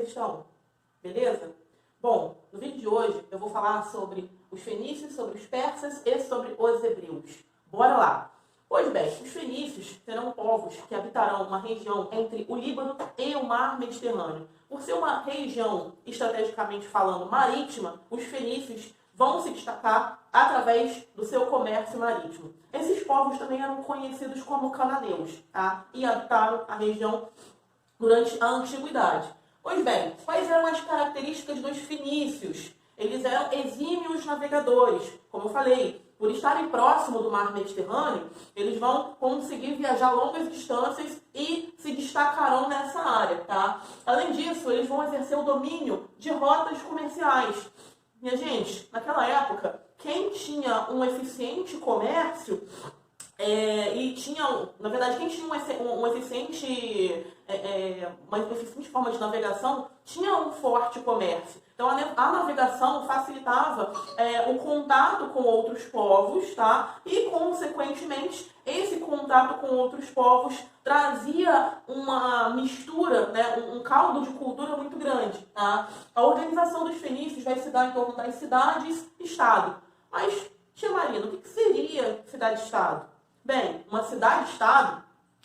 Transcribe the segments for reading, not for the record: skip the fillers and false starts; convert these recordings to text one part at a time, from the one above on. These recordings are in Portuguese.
vocês estão? Beleza? Bom, no vídeo de hoje eu vou falar sobre os fenícios, sobre os persas e sobre os hebreus. Bora lá! Pois bem, os fenícios serão povos que habitarão uma região entre o Líbano e o Mar Mediterrâneo. Por ser uma região, estrategicamente falando, marítima, os fenícios vão se destacar através do seu comércio marítimo. Esses povos também eram conhecidos como cananeus, tá? E habitaram a região durante a antiguidade. Pois bem, quais eram as características dos fenícios? Eles eram exímios navegadores, como eu falei. Por estarem próximo do mar Mediterrâneo, eles vão conseguir viajar longas distâncias e se destacarão nessa área, tá? Além disso, eles vão exercer o domínio de rotas comerciais. Minha gente, naquela época, quem tinha um eficiente comércio e tinha, na verdade, quem tinha uma eficiente forma de navegação, tinha um forte comércio. Então, a navegação facilitava o contato com outros povos, tá? E, consequentemente, esse contato com outros povos trazia uma mistura, né? Um caldo de cultura muito grande, tá? A organização dos fenícios vai se dar em torno das cidades-estado. Mas, tia Marina, o que seria cidade-estado? Bem, uma cidade-estado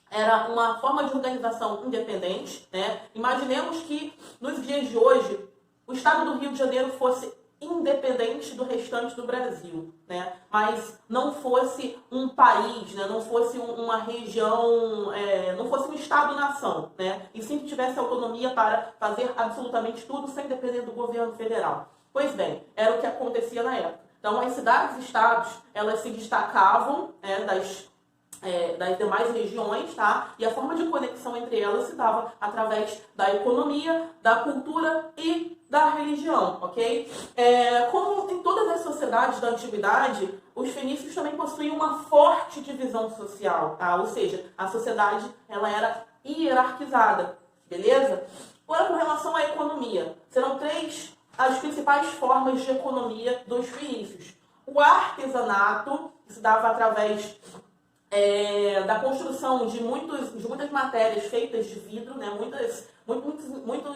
era uma forma de organização independente, né? Imaginemos que, nos dias de hoje, o estado do Rio de Janeiro fosse independente do restante do Brasil, né? Mas não fosse um país, né? Não fosse uma região, não fosse um estado-nação, né? E sim tivesse autonomia para fazer absolutamente tudo sem depender do governo federal. Pois bem, era o que acontecia na época. Então, as cidades-estados, elas se destacavam, né, das demais regiões, tá? E a forma de conexão entre elas se dava através da economia, da cultura e da religião, ok? Como em todas as sociedades da antiguidade, os fenícios também possuíam uma forte divisão social, tá? Ou seja, a sociedade ela era hierarquizada, beleza? Agora, com relação à economia, serão três as principais formas de economia dos fenícios. O artesanato, que se dava através da construção de muitas matérias feitas de vidro, né? Muitos como é que eu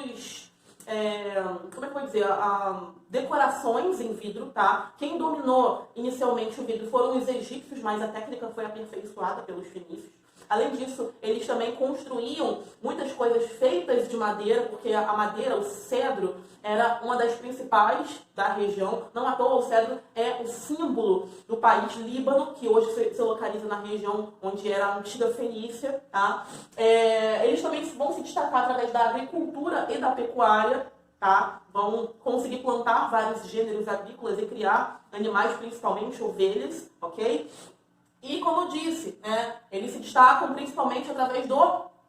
vou dizer? Decorações em vidro, tá? Quem dominou inicialmente o vidro foram os egípcios, mas a técnica foi aperfeiçoada pelos fenícios. Além disso, eles também construíam muitas coisas feitas de madeira, porque a madeira, o cedro, era uma das principais da região. Não à toa, o cedro é o símbolo do país Líbano, que hoje se localiza na região onde era a antiga Fenícia. Tá? Eles também vão se destacar através da agricultura e da pecuária. Tá? Vão conseguir plantar vários gêneros agrícolas e criar animais, principalmente ovelhas, ok? E, como eu disse, né, eles se destacam principalmente através do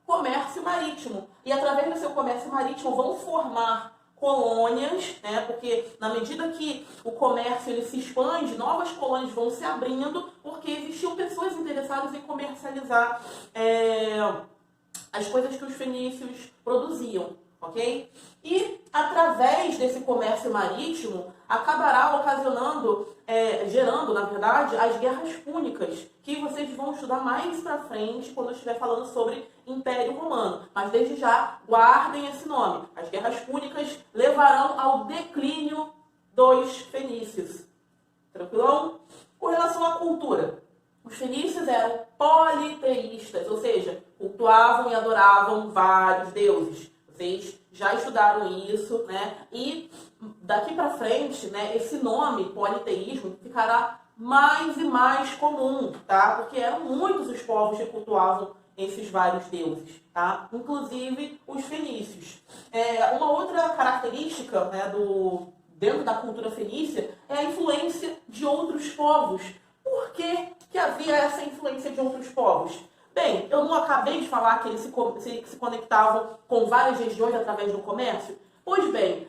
comércio marítimo. E, através do seu comércio marítimo, vão formar colônias, né, porque, na medida que o comércio ele se expande, novas colônias vão se abrindo, porque existiam pessoas interessadas em comercializar as coisas que os fenícios produziam. Ok? E, através desse comércio marítimo, acabará gerando, na verdade, as guerras púnicas, que vocês vão estudar mais pra frente, quando eu estiver falando sobre Império Romano. Mas, desde já, guardem esse nome. As guerras púnicas levarão ao declínio dos fenícios. Tranquilão? Com relação à cultura, os fenícios eram politeístas, ou seja, cultuavam e adoravam vários deuses. Vocês já estudaram isso, né? E daqui para frente, né, esse nome, politeísmo, ficará mais e mais comum, tá? Porque eram muitos os povos que cultuavam esses vários deuses, tá? Inclusive os fenícios. Uma outra característica, né, dentro da cultura fenícia é a influência de outros povos. Por que havia essa influência de outros povos? Bem, eu não acabei de falar que eles se conectavam com várias regiões através do comércio? Pois bem,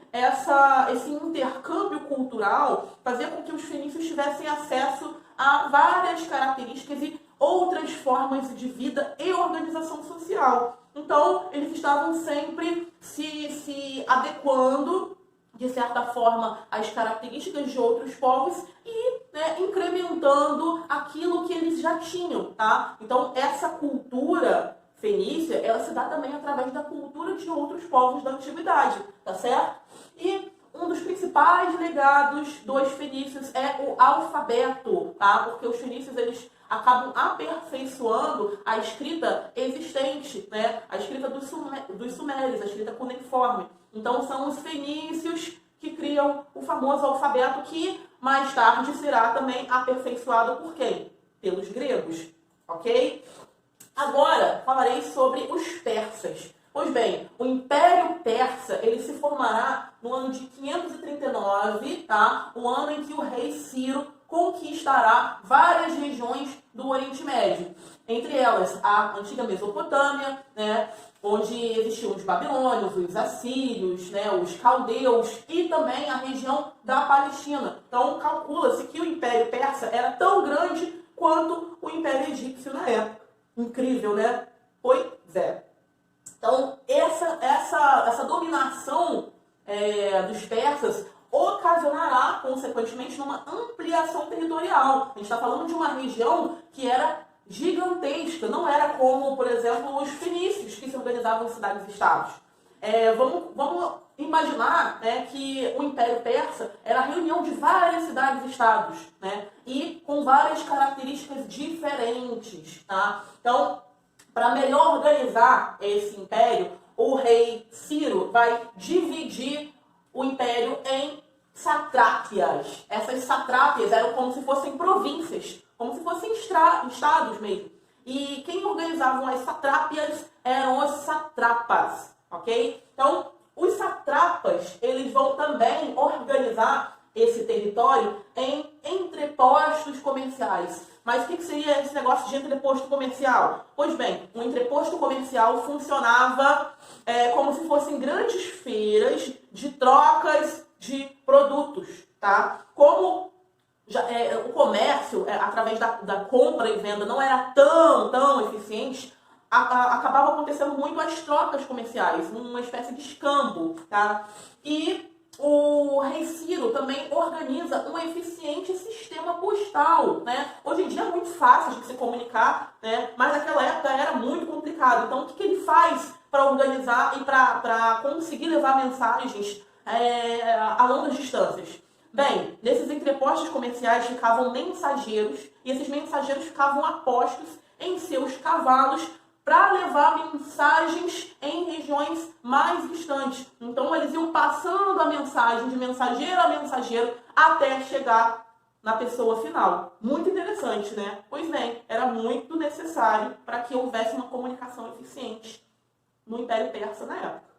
esse intercâmbio cultural fazia com que os fenícios tivessem acesso a várias características e outras formas de vida e organização social. Então, eles estavam sempre se adequando, de certa forma, às características de outros povos e, né, incrementando aquilo que eles já tinham, tá? Então, essa cultura fenícia, ela se dá também através da cultura de outros povos da antiguidade, tá certo? E um dos principais legados dos fenícios é o alfabeto, tá? Porque os fenícios, eles acabam aperfeiçoando a escrita existente, né? A escrita dos sumérios, a escrita cuneiforme. Então, são os fenícios que criam o famoso alfabeto que mais tarde será também aperfeiçoado por quem? Pelos gregos, ok? Agora, falarei sobre os persas. Pois bem, o Império Persa, ele se formará no ano de 539, tá? O ano em que o rei Ciro conquistará várias regiões do Oriente Médio. Entre elas, a antiga Mesopotâmia, né? Onde existiam os babilônios, os assírios, né? Os caldeus e também a região da Palestina. Então, calcula-se que o Império Persa era tão grande quanto o Império Egípcio na época. Incrível, né? Pois é. Então, essa dominação dos persas ocasionará, consequentemente, uma ampliação territorial. A gente está falando de uma região que era gigantesca, não era como, por exemplo, os fenícios, que se organizavam em cidades-estados. Vamos imaginar, né, que o Império Persa era a reunião de várias cidades-estados, né, e com várias características diferentes. Tá? Então, para melhor organizar esse império, o rei Ciro vai dividir o império em satrápias. Essas satrápias eram como se fossem províncias, como se fossem estados mesmo. E quem organizavam as satrápias eram os satrapas, ok? Então, os satrapas, eles vão também organizar esse território em entrepostos comerciais. Mas o que seria esse negócio de entreposto comercial? Pois bem, um entreposto comercial funcionava como se fossem grandes feiras de trocas de produtos, tá? Como o comércio, através da compra e venda, não era tão eficiente, acabava acontecendo muito as trocas comerciais, uma espécie de escambo, tá? E o rei Ciro também organiza um eficiente sistema postal, né? Hoje em dia é muito fácil de se comunicar, né? Mas naquela época era muito complicado. Então, o que ele faz para organizar e para conseguir levar mensagens a longas distâncias? Bem, nesses entrepostos comerciais ficavam mensageiros e esses mensageiros ficavam apostos em seus cavalos para levar mensagens em regiões mais distantes. Então, eles iam passando a mensagem de mensageiro a mensageiro até chegar na pessoa final. Muito interessante, né? Pois bem, era muito necessário para que houvesse uma comunicação eficiente no Império Persa na época.